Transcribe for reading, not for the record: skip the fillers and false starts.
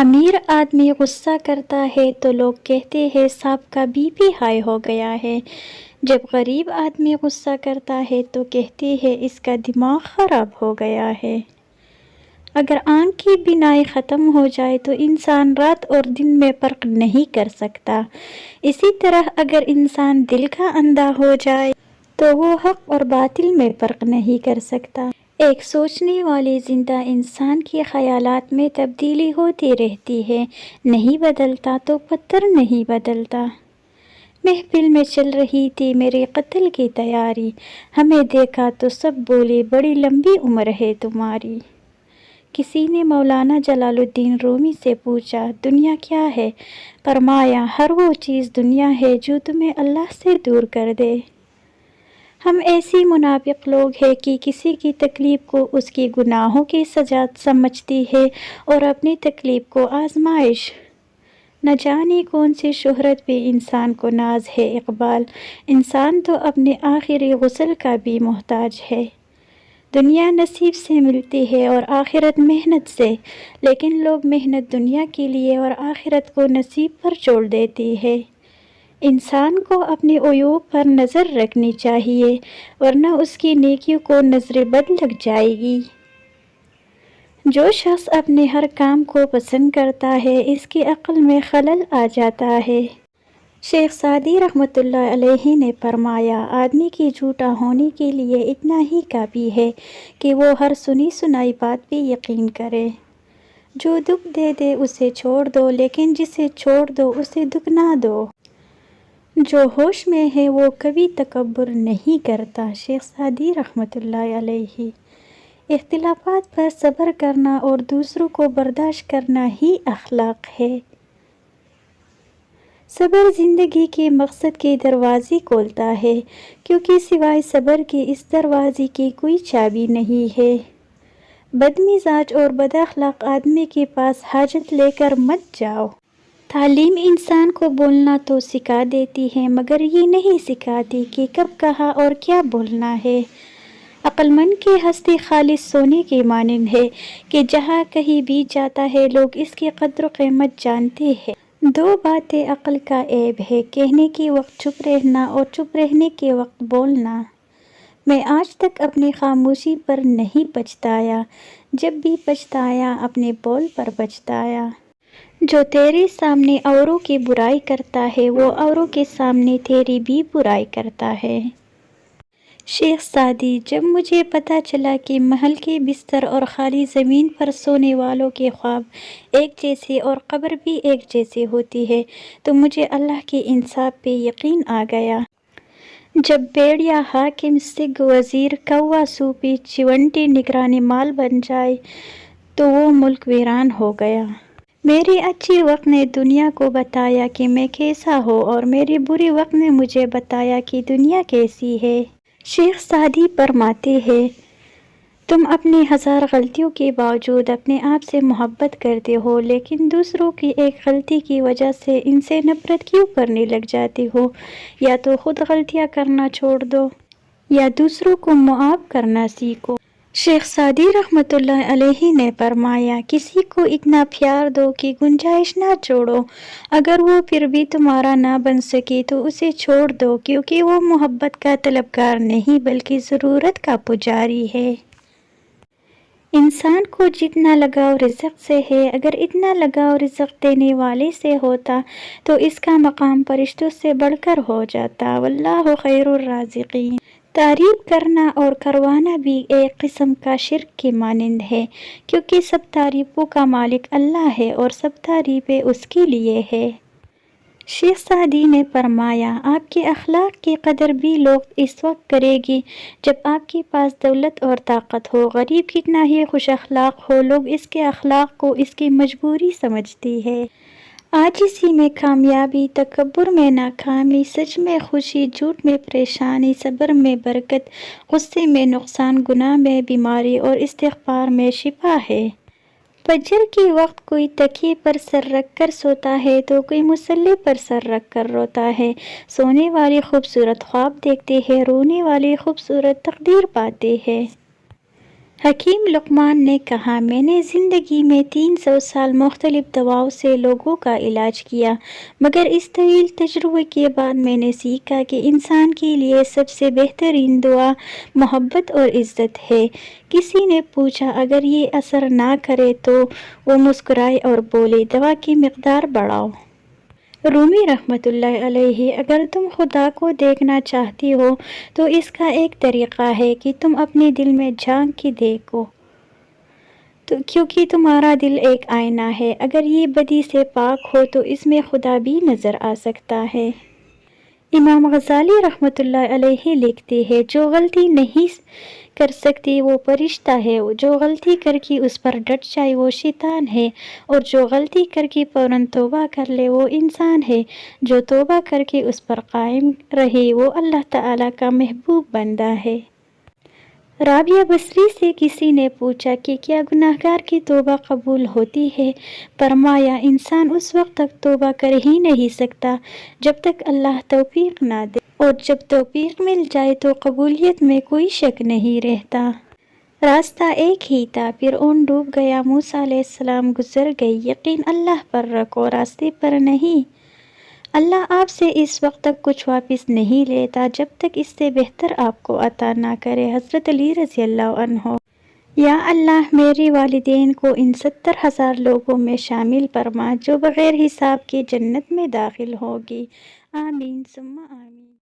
امیر آدمی غصہ کرتا ہے تو لوگ کہتے ہیں صاحب کا بی پی ہائی ہو گیا ہے، جب غریب آدمی غصہ کرتا ہے تو کہتے ہیں اس کا دماغ خراب ہو گیا ہے۔ اگر آنکھ کی بینائی ختم ہو جائے تو انسان رات اور دن میں فرق نہیں کر سکتا، اسی طرح اگر انسان دل کا اندھا ہو جائے تو وہ حق اور باطل میں فرق نہیں کر سکتا۔ ایک سوچنے والے زندہ انسان کے خیالات میں تبدیلی ہوتی رہتی ہے، نہیں بدلتا تو پتھر نہیں بدلتا۔ محفل میں چل رہی تھی میرے قتل کی تیاری، ہمیں دیکھا تو سب بولے بڑی لمبی عمر ہے تمہاری۔ کسی نے مولانا جلال الدین رومی سے پوچھا دنیا کیا ہے؟ فرمایا ہر وہ چیز دنیا ہے جو تمہیں اللہ سے دور کر دے۔ ہم ایسی منافق لوگ ہیں کہ کسی کی تکلیف کو اس کی گناہوں کی سزا سمجھتی ہے اور اپنی تکلیف کو آزمائش۔ نہ جانے کون سی شہرت پہ انسان کو ناز ہے اقبال، انسان تو اپنے آخری غسل کا بھی محتاج ہے۔ دنیا نصیب سے ملتی ہے اور آخرت محنت سے، لیکن لوگ محنت دنیا کے لیے اور آخرت کو نصیب پر چھوڑ دیتی ہے۔ انسان کو اپنے عیوب پر نظر رکھنی چاہیے ورنہ اس کی نیکیوں کو نظر بد لگ جائے گی۔ جو شخص اپنے ہر کام کو پسند کرتا ہے اس کی عقل میں خلل آ جاتا ہے۔ شیخ سعدی رحمۃ اللہ علیہ نے فرمایا آدمی کی جھوٹا ہونے کے لیے اتنا ہی کافی ہے کہ وہ ہر سنی سنائی بات پہ یقین کرے۔ جو دکھ دے دے اسے چھوڑ دو، لیکن جسے چھوڑ دو اسے دکھ نہ دو۔ جو ہوش میں ہے وہ کبھی تکبر نہیں کرتا۔ شیخ سعدی رحمۃ اللہ علیہ۔ اختلافات پر صبر کرنا اور دوسروں کو برداشت کرنا ہی اخلاق ہے۔ صبر زندگی کے مقصد کے دروازے کھولتا ہے، کیونکہ سوائے صبر کے اس دروازے کی کوئی چابی نہیں ہے۔ بد مزاج اور بد اخلاق آدمی کے پاس حاجت لے کر مت جاؤ۔ تعلیم انسان کو بولنا تو سکھا دیتی ہے مگر یہ نہیں سکھاتی کہ کب کہاں اور کیا بولنا ہے۔ عقل مند کی ہستی خالص سونے کے مانند ہے کہ جہاں کہیں بھی جاتا ہے لوگ اس کی قدر و قیمت جانتے ہیں۔ دو باتیں عقل کا عیب ہے، کہنے کے وقت چپ رہنا اور چپ رہنے کے وقت بولنا۔ میں آج تک اپنی خاموشی پر نہیں پچھتایا، جب بھی پچھتایا اپنے بول پر پچھتایا۔ جو تیرے سامنے اوروں کی برائی کرتا ہے وہ اوروں کے سامنے تیری بھی برائی کرتا ہے۔ شیخ سعدی۔ جب مجھے پتہ چلا کہ محل کے بستر اور خالی زمین پر سونے والوں کے خواب ایک جیسے اور قبر بھی ایک جیسے ہوتی ہے تو مجھے اللہ کے انصاف پہ یقین آ گیا۔ جب بھیڑیا حاکم، سگ وزیر، کوا سوپی، چیونٹی نگران مال بن جائے تو وہ ملک ویران ہو گیا۔ میرے اچھے وقت نے دنیا کو بتایا کہ میں کیسا ہوں اور میرے برے وقت نے مجھے بتایا کہ دنیا کیسی ہے۔ شیخ سعدی فرماتے ہیں تم اپنی ہزار غلطیوں کے باوجود اپنے آپ سے محبت کرتے ہو، لیکن دوسروں کی ایک غلطی کی وجہ سے ان سے نفرت کیوں کرنے لگ جاتے ہو؟ یا تو خود غلطیاں کرنا چھوڑ دو یا دوسروں کو معاف کرنا سیکھو۔ شیخ سعدی رحمۃ اللہ علیہ نے فرمایا کسی کو اتنا پیار دو کہ گنجائش نہ چھوڑو، اگر وہ پھر بھی تمہارا نہ بن سکے تو اسے چھوڑ دو، کیونکہ وہ محبت کا طلبگار نہیں بلکہ ضرورت کا پجاری ہے۔ انسان کو جتنا لگاؤ رزق سے ہے، اگر اتنا لگاؤ رزق دینے والے سے ہوتا تو اس کا مقام فرشتوں سے بڑھ کر ہو جاتا۔ واللہ خیر الرازقین۔ تعریف کرنا اور کروانا بھی ایک قسم کا شرک کے مانند ہے، کیونکہ سب تعریفوں کا مالک اللہ ہے اور سب تعریفیں اس کے لیے ہے۔ شیخ سعدی نے فرمایا آپ کے اخلاق کی قدر بھی لوگ اس وقت کریں گے جب آپ کے پاس دولت اور طاقت ہو۔ غریب کتنا ہی خوش اخلاق ہو، لوگ اس کے اخلاق کو اس کی مجبوری سمجھتے ہیں۔ عاجزی میں کامیابی، تکبر میں ناکامی، سچ میں خوشی، جھوٹ میں پریشانی، صبر میں برکت، غصے میں نقصان، گناہ میں بیماری اور استغفار میں شفا ہے۔ فجر کے وقت کوئی تکیے پر سر رکھ کر سوتا ہے تو کوئی مصلی پر سر رکھ کر روتا ہے۔ سونے والے خوبصورت خواب دیکھتے ہیں، رونے والے خوبصورت تقدیر پاتے ہیں۔ حکیم لقمان نے کہا، میں نے زندگی میں 300 سال مختلف دواؤں سے لوگوں کا علاج کیا، مگر اس طویل تجربے کے بعد میں نے سیکھا کہ انسان کے لیے سب سے بہترین دوا محبت اور عزت ہے۔ کسی نے پوچھا، اگر یہ اثر نہ کرے تو؟ وہ مسکرائے اور بولے، دوا کی مقدار بڑھاؤ۔ رومی رحمۃ اللہ علیہ، اگر تم خدا کو دیکھنا چاہتی ہو تو اس کا ایک طریقہ ہے کہ تم اپنے دل میں جھانک کے دیکھو، کیونکہ تمہارا دل ایک آئینہ ہے، اگر یہ بدی سے پاک ہو تو اس میں خدا بھی نظر آ سکتا ہے۔ امام غزالی رحمۃ اللہ علیہ لکھتے ہیں، جو غلطی نہیں کر سکتی وہ فرشتہ ہے، جو غلطی کر کے اس پر ڈٹ جائے وہ شیطان ہے، اور جو غلطی کر کے فوراً توبہ کر لے وہ انسان ہے، جو توبہ کر کے اس پر قائم رہے وہ اللہ تعالیٰ کا محبوب بندہ ہے۔ رابعہ بصری سے کسی نے پوچھا کہ کیا گناہگار کی توبہ قبول ہوتی ہے؟ فرمایا، انسان اس وقت تک توبہ کر ہی نہیں سکتا جب تک اللہ توفیق نہ دے، اور جب توفیق مل جائے تو قبولیت میں کوئی شک نہیں رہتا۔ راستہ ایک ہی تھا، پھر اون ڈوب گیا، موسیٰ علیہ السلام گزر گئے، یقین اللہ پر رکھو، راستے پر نہیں۔ اللہ آپ سے اس وقت تک کچھ واپس نہیں لیتا جب تک اس سے بہتر آپ کو عطا نہ کرے۔ حضرت علی رضی اللہ عنہ۔ یا اللہ، میرے والدین کو ان 70,000 لوگوں میں شامل فرما جو بغیر حساب کے جنت میں داخل ہوگی۔ آمین ثم آمین۔